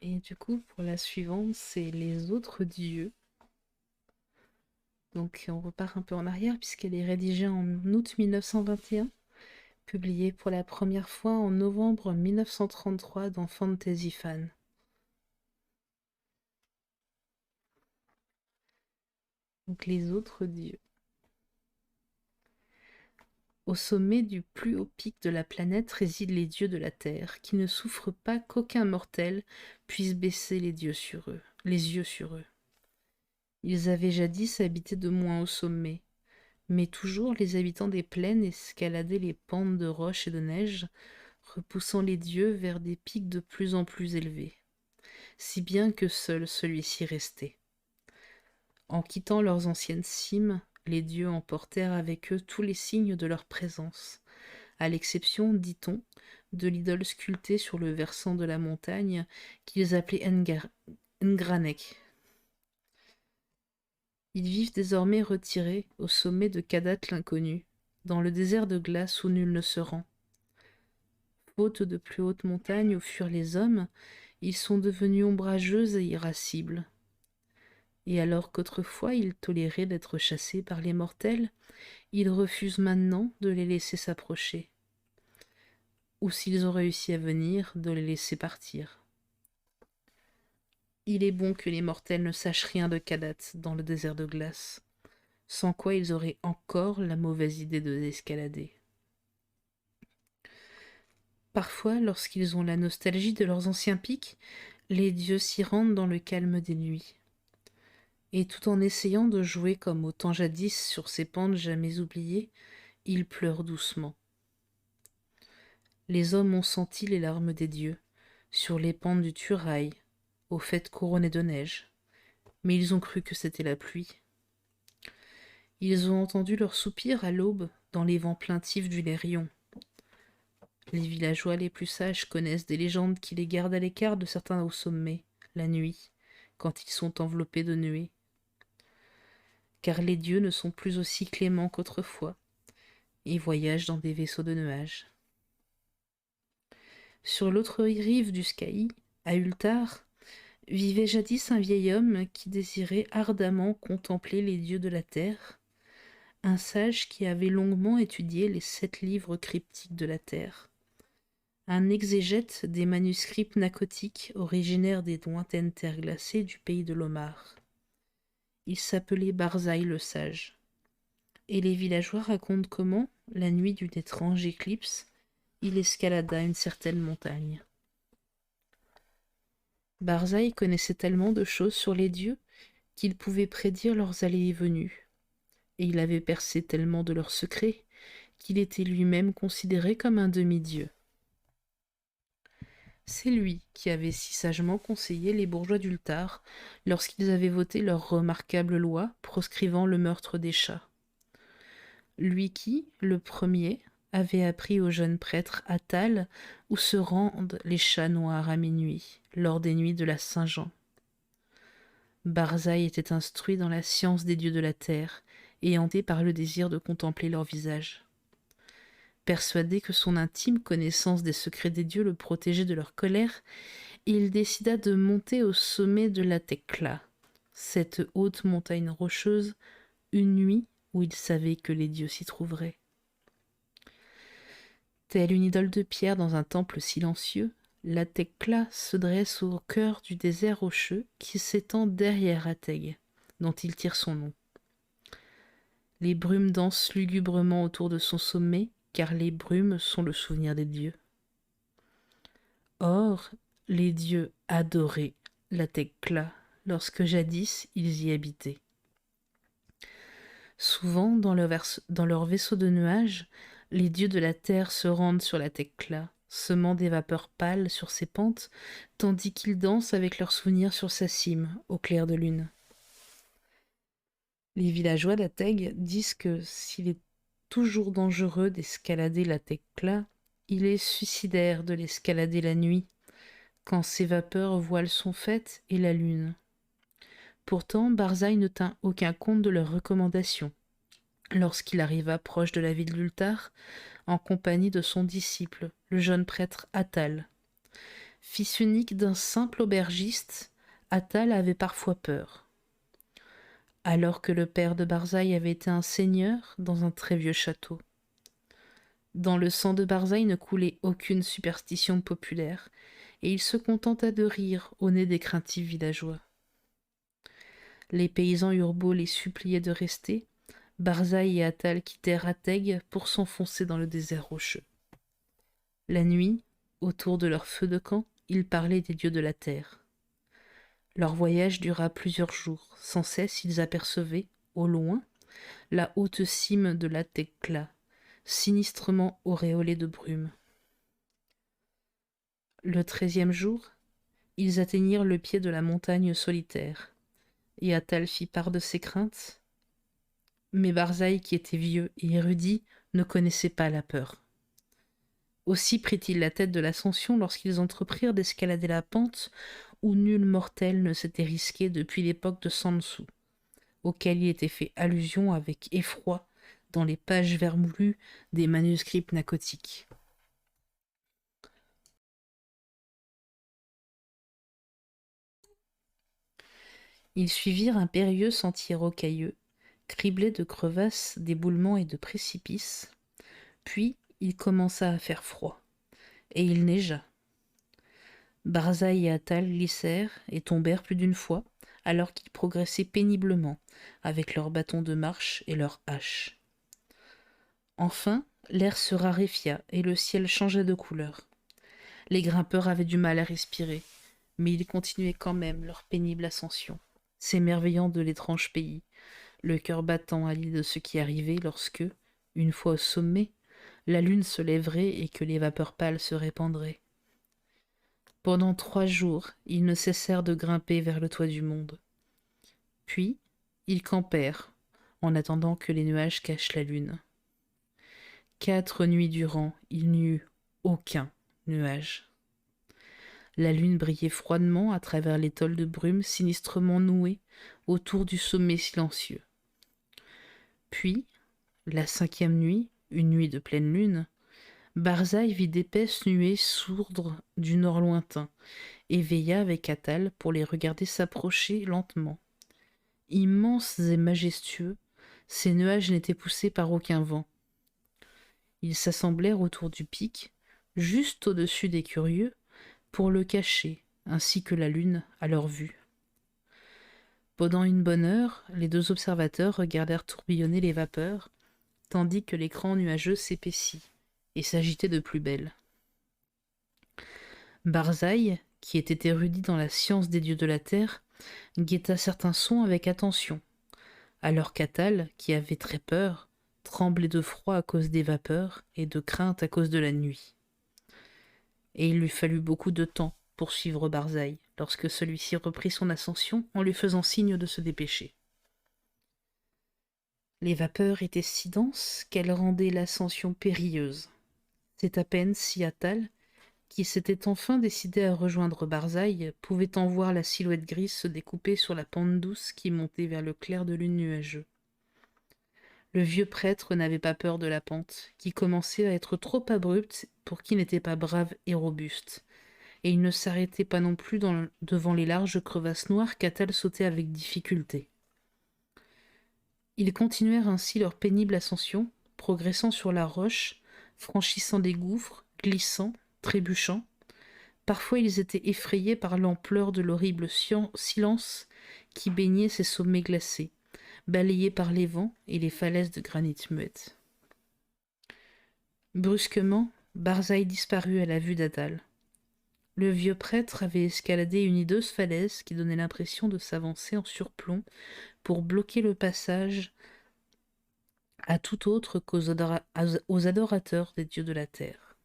Et du coup, pour la suivante, c'est les autres dieux. Donc on repart un peu en arrière puisqu'elle est rédigée en août 1921, publiée pour la première fois en novembre 1933 dans Fantasy Fan. Donc les autres dieux. Au sommet du plus haut pic de la planète résident les dieux de la Terre, qui ne souffrent pas qu'aucun mortel puisse baisser les yeux sur eux. Ils avaient jadis habité de moins au sommet, mais toujours les habitants des plaines escaladaient les pentes de roches et de neige, repoussant les dieux vers des pics de plus en plus élevés, si bien que seul celui-ci restait. En quittant leurs anciennes cimes, les dieux emportèrent avec eux tous les signes de leur présence, à l'exception, dit-on, de l'idole sculptée sur le versant de la montagne qu'ils appelaient Ngranek. Ils vivent désormais retirés au sommet de Kadat l'inconnu, dans le désert de glace où nul ne se rend. Faute de plus hautes montagnes où fuirent les hommes, ils sont devenus ombrageux et irascibles. Et alors qu'autrefois ils toléraient d'être chassés par les mortels, ils refusent maintenant de les laisser s'approcher, ou s'ils ont réussi à venir, de les laisser partir. Il est bon que les mortels ne sachent rien de Kadat dans le désert de glace, sans quoi ils auraient encore la mauvaise idée de l'escalader. Parfois, lorsqu'ils ont la nostalgie de leurs anciens pics, les dieux s'y rendent dans le calme des nuits. Et tout en essayant de jouer comme au temps jadis sur ces pentes jamais oubliées, ils pleurent doucement. Les hommes ont senti les larmes des dieux, sur les pentes du Turaï, aux fêtes couronnées de neige, mais ils ont cru que c'était la pluie. Ils ont entendu leurs soupirs à l'aube dans les vents plaintifs du Lérion. Les villageois les plus sages connaissent des légendes qui les gardent à l'écart de certains hauts sommets, la nuit, quand ils sont enveloppés de nuées. Car les dieux ne sont plus aussi cléments qu'autrefois, et voyagent dans des vaisseaux de nuages. Sur l'autre rive du Scaï, à Ultar, vivait jadis un vieil homme qui désirait ardemment contempler les dieux de la terre, un sage qui avait longuement étudié les 7 livres cryptiques de la terre, un exégète des manuscrits pnacotiques originaires des lointaines terres glacées du pays de l'Omar. Il s'appelait Barzaï le sage, et les villageois racontent comment, la nuit d'une étrange éclipse, il escalada une certaine montagne. Barzaï connaissait tellement de choses sur les dieux qu'il pouvait prédire leurs allées et venues, et il avait percé tellement de leurs secrets qu'il était lui-même considéré comme un demi-dieu. C'est lui qui avait si sagement conseillé les bourgeois d'Ultar lorsqu'ils avaient voté leur remarquable loi proscrivant le meurtre des chats. Lui qui, le premier, avait appris au jeune prêtre Attal où se rendent les chats noirs à minuit, lors des nuits de la Saint-Jean. Barzaï était instruit dans la science des dieux de la terre et hanté par le désir de contempler leur visage. Persuadé que son intime connaissance des secrets des dieux le protégeait de leur colère, il décida de monter au sommet de la Tekla, cette haute montagne rocheuse, une nuit où il savait que les dieux s'y trouveraient. Telle une idole de pierre dans un temple silencieux, la Tekla se dresse au cœur du désert rocheux qui s'étend derrière Ateg, dont il tire son nom. Les brumes dansent lugubrement autour de son sommet, car les brumes sont le souvenir des dieux. Or, les dieux adoraient la Tekla lorsque jadis ils y habitaient. Souvent, dans leur vaisseau de nuages, les dieux de la terre se rendent sur la Tekla, semant des vapeurs pâles sur ses pentes, tandis qu'ils dansent avec leurs souvenirs sur sa cime, au clair de lune. Les villageois d'Ateg disent que s'il est toujours dangereux d'escalader la Tekla, il est suicidaire de l'escalader la nuit, quand ses vapeurs voilent son faîte et la lune. Pourtant, Barzaï ne tint aucun compte de leurs recommandations. Lorsqu'il arriva proche de la ville d'Ultar, en compagnie de son disciple, le jeune prêtre Attal, Fils unique d'un simple aubergiste, Attal avait parfois peur. Alors que le père de Barzaï avait été un seigneur dans un très vieux château. Dans le sang de Barzaï ne coulait aucune superstition populaire, et il se contenta de rire au nez des craintifs villageois. Les paysans eurent beau les supplier de rester, Barzaï et Attal quittèrent Ateg pour s'enfoncer dans le désert rocheux. La nuit, autour de leur feu de camp, ils parlaient des dieux de la terre. Leur voyage dura plusieurs jours. Sans cesse, ils apercevaient, au loin, la haute cime de la Tekla, sinistrement auréolée de brume. Le 13e jour, ils atteignirent le pied de la montagne solitaire, et Attal fit part de ses craintes. Mais Barzaï, qui était vieux et érudit, ne connaissait pas la peur. Aussi prit-il la tête de l'ascension lorsqu'ils entreprirent d'escalader la pente où nul mortel ne s'était risqué depuis l'époque de Sansu, auquel il était fait allusion avec effroi dans les pages vermoulues des manuscrits pnacotiques. Ils suivirent un périlleux sentier rocailleux, criblé de crevasses, d'éboulements et de précipices, puis il commença à faire froid, et il neigea. Barzaï et Attal glissèrent et tombèrent plus d'une fois, alors qu'ils progressaient péniblement, avec leurs bâtons de marche et leurs haches. Enfin, l'air se raréfia et le ciel changea de couleur. Les grimpeurs avaient du mal à respirer, mais ils continuaient quand même leur pénible ascension, s'émerveillant de l'étrange pays, le cœur battant à l'idée de ce qui arrivait lorsque, une fois au sommet, la lune se lèverait et que les vapeurs pâles se répandraient. Pendant 3 jours, ils ne cessèrent de grimper vers le toit du monde. Puis, ils campèrent, en attendant que les nuages cachent la lune. 4 nuits durant, il n'y eut aucun nuage. La lune brillait froidement à travers l'étole de brume sinistrement nouée autour du sommet silencieux. Puis, la 5e nuit, une nuit de pleine lune, Barzaï vit d'épaisses nuées sourdre du nord lointain, et veilla avec Attal pour les regarder s'approcher lentement. Immenses et majestueux, ces nuages n'étaient poussés par aucun vent. Ils s'assemblèrent autour du pic, juste au-dessus des curieux, pour le cacher, ainsi que la lune, à leur vue. Pendant une bonne heure, les 2 observateurs regardèrent tourbillonner les vapeurs, tandis que l'écran nuageux s'épaissit et s'agitait de plus belle. Barzaï, qui était érudit dans la science des dieux de la terre, guetta certains sons avec attention, alors qu'Attal, qui avait très peur, tremblait de froid à cause des vapeurs et de crainte à cause de la nuit. Et il lui fallut beaucoup de temps pour suivre Barzaï, lorsque celui-ci reprit son ascension en lui faisant signe de se dépêcher. Les vapeurs étaient si denses qu'elles rendaient l'ascension périlleuse. C'est à peine si Attal, qui s'était enfin décidé à rejoindre Barzaï, pouvait en voir la silhouette grise se découper sur la pente douce qui montait vers le clair de lune nuageux. Le vieux prêtre n'avait pas peur de la pente, qui commençait à être trop abrupte pour qui n'était pas brave et robuste, et il ne s'arrêtait pas non plus devant les larges crevasses noires qu'Attal sautait avec difficulté. Ils continuèrent ainsi leur pénible ascension, progressant sur la roche, franchissant des gouffres, glissant, trébuchant. Parfois ils étaient effrayés par l'ampleur de l'horrible silence qui baignait ces sommets glacés, balayés par les vents et les falaises de granit muettes. Brusquement, Barzaï disparut à la vue d'Attal. Le vieux prêtre avait escaladé une hideuse falaise qui donnait l'impression de s'avancer en surplomb pour bloquer le passage à tout autre qu'aux adorateurs des dieux de la terre.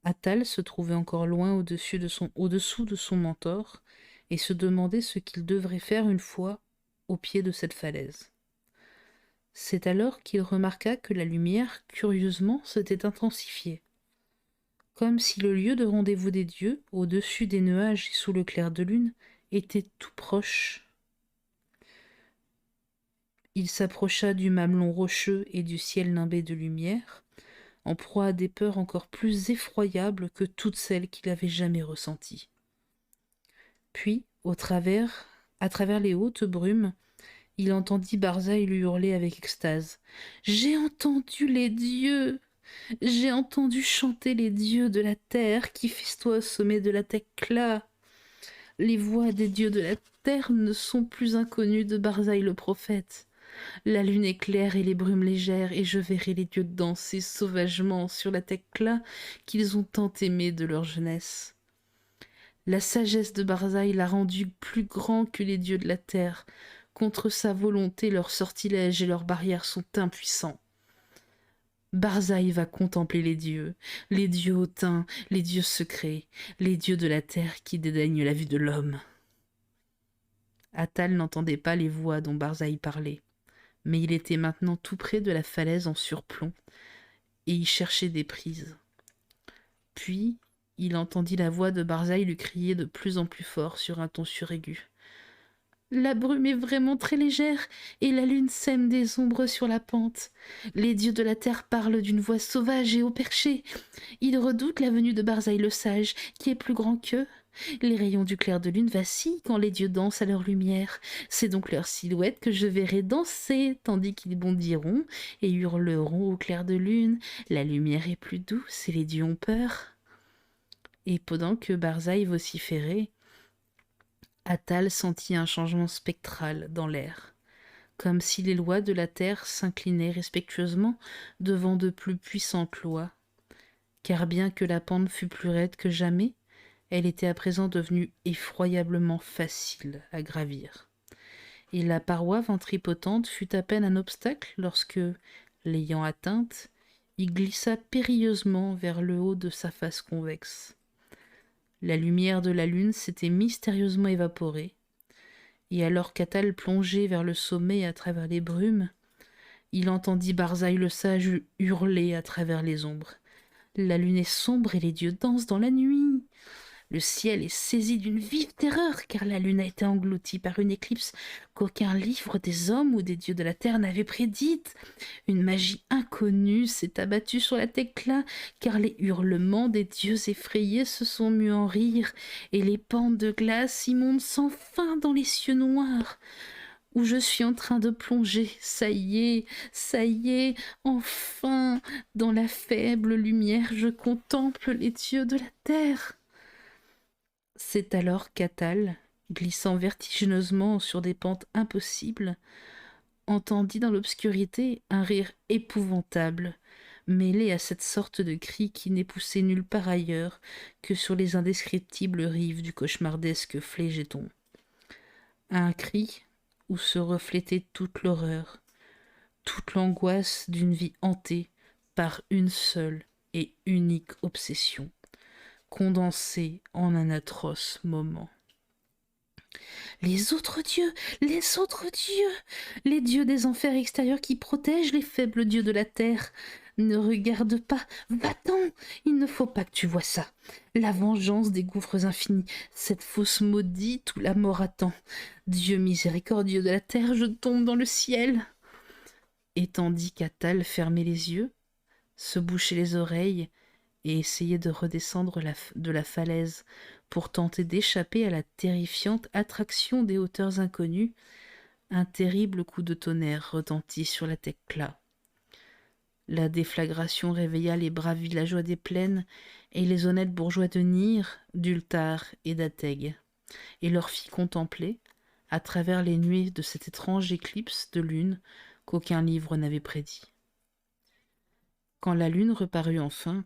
Attal se trouvait encore loin au-dessous de son mentor et se demandait ce qu'il devrait faire une fois au pied de cette falaise. C'est alors qu'il remarqua que la lumière, curieusement, s'était intensifiée, comme si le lieu de rendez-vous des dieux, au-dessus des nuages et sous le clair de lune, était tout proche. Il s'approcha du mamelon rocheux et du ciel nimbé de lumière, en proie à des peurs encore plus effroyables que toutes celles qu'il avait jamais ressenties. Puis, à travers les hautes brumes, il entendit Barzaï lui hurler avec extase. « J'ai entendu les dieux! J'ai entendu chanter les dieux de la terre qui festoient au sommet de la Thècla. Les voix des dieux de la terre ne sont plus inconnues de Barzaï le prophète. La lune est claire et les brumes légères, et je verrai les dieux danser sauvagement sur la Thècla qu'ils ont tant aimée de leur jeunesse. La sagesse de Barzaï l'a rendu plus grand que les dieux de la terre. Contre sa volonté, leurs sortilèges et leurs barrières sont impuissants. Barzaï va contempler les dieux hautains, les dieux secrets, les dieux de la terre qui dédaignent la vue de l'homme. » Attal n'entendait pas les voix dont Barzaï parlait, mais il était maintenant tout près de la falaise en surplomb, et y cherchait des prises. Puis, il entendit la voix de Barzaï lui crier de plus en plus fort sur un ton suraigu. La brume est vraiment très légère, et la lune sème des ombres sur la pente. Les dieux de la terre parlent d'une voix sauvage et au perché. Ils redoutent la venue de Barzaï le sage, qui est plus grand qu'eux. Les rayons du clair de lune vacillent quand les dieux dansent à leur lumière. C'est donc leur silhouette que je verrai danser, tandis qu'ils bondiront et hurleront au clair de lune. La lumière est plus douce et les dieux ont peur. Et pendant que Barzaï vociférait, Attal sentit un changement spectral dans l'air, comme si les lois de la terre s'inclinaient respectueusement devant de plus puissantes lois, car bien que la pente fût plus raide que jamais, elle était à présent devenue effroyablement facile à gravir. Et la paroi ventripotente fut à peine un obstacle lorsque, l'ayant atteinte, il glissa périlleusement vers le haut de sa face convexe. La lumière de la lune s'était mystérieusement évaporée, et alors qu'Attal plongeait vers le sommet à travers les brumes, il entendit Barzaï le sage hurler à travers les ombres. « La lune est sombre et les dieux dansent dans la nuit. Le ciel est saisi d'une vive terreur, car la lune a été engloutie par une éclipse qu'aucun livre des hommes ou des dieux de la terre n'avait prédite. Une magie inconnue s'est abattue sur la Thècla, car les hurlements des dieux effrayés se sont mus en rire, et les pentes de glace y montent sans fin dans les cieux noirs. Où je suis en train de plonger, ça y est, enfin, dans la faible lumière, je contemple les dieux de la terre. » C'est alors qu'Attal, glissant vertigineusement sur des pentes impossibles, entendit dans l'obscurité un rire épouvantable, mêlé à cette sorte de cri qui n'est poussé nulle part ailleurs que sur les indescriptibles rives du cauchemardesque Phlegéton. Un cri où se reflétait toute l'horreur, toute l'angoisse d'une vie hantée par une seule et unique obsession, condensée en un atroce moment. Les autres dieux, les dieux des enfers extérieurs qui protègent les faibles dieux de la terre. Ne regarde pas, va-t'en, il ne faut pas que tu vois ça. La vengeance des gouffres infinis, cette fosse maudite où la mort attend. Dieu miséricordieux de la terre, je tombe dans le ciel. » Et tandis qu'Attal fermait les yeux, se bouchait les oreilles et essayait de redescendre de la falaise pour tenter d'échapper à la terrifiante attraction des hauteurs inconnues, un terrible coup de tonnerre retentit sur la Thècla. La déflagration réveilla les braves villageois des plaines et les honnêtes bourgeois de Nir, d'Ultar et d'Ateg, et leur fit contempler, à travers les nuées de cette étrange éclipse de lune qu'aucun livre n'avait prédit. Quand la lune reparut enfin,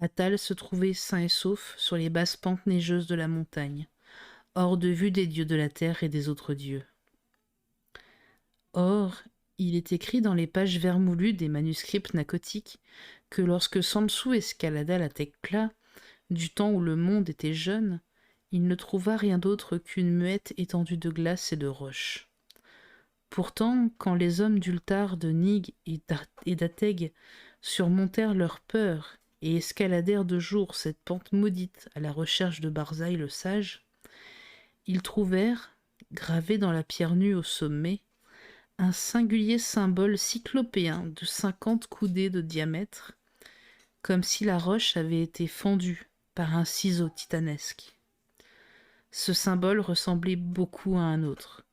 Attal se trouvait sain et sauf sur les basses pentes neigeuses de la montagne, hors de vue des dieux de la terre et des autres dieux. Or, il est écrit dans les pages vermoulues des manuscrits pnacotiques que lorsque Samsou escalada la Thècla, du temps où le monde était jeune, il ne trouva rien d'autre qu'une muette étendue de glace et de roches. Pourtant, quand les hommes d'Ultar, de Nig et d'Ateg surmontèrent leur peur et escaladèrent de jour cette pente maudite à la recherche de Barzaï le sage, ils trouvèrent, gravé dans la pierre nue au sommet, un singulier symbole cyclopéen de 50 coudées de diamètre, comme si la roche avait été fendue par un ciseau titanesque. Ce symbole ressemblait beaucoup à un autre,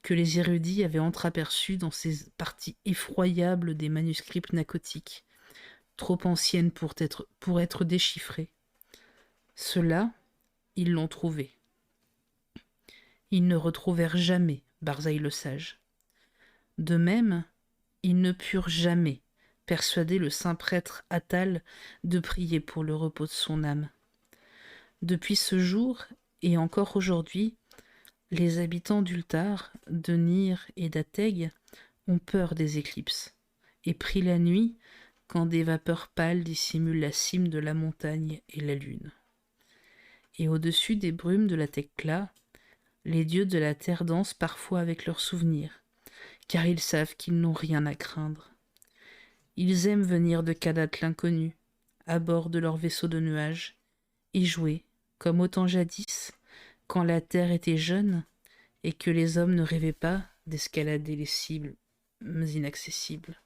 que les érudits avaient entreaperçu dans ces parties effroyables des manuscrits pnacotiques, trop anciennes pour être déchiffrées. Ceux-là, ils l'ont trouvé. Ils ne retrouvèrent jamais Barzaï le Sage. De même, ils ne purent jamais persuader le saint prêtre Attal de prier pour le repos de son âme. Depuis ce jour, et encore aujourd'hui, les habitants d'Ultar, de Nir et d'Ateg ont peur des éclipses, et prient la nuit quand des vapeurs pâles dissimulent la cime de la montagne et la lune. Et au-dessus des brumes de la Tekla, les dieux de la terre dansent parfois avec leurs souvenirs, car ils savent qu'ils n'ont rien à craindre. Ils aiment venir de Kadat l'inconnu, à bord de leur vaisseau de nuages, et jouer, comme au temps jadis, quand la terre était jeune et que les hommes ne rêvaient pas d'escalader les cibles inaccessibles.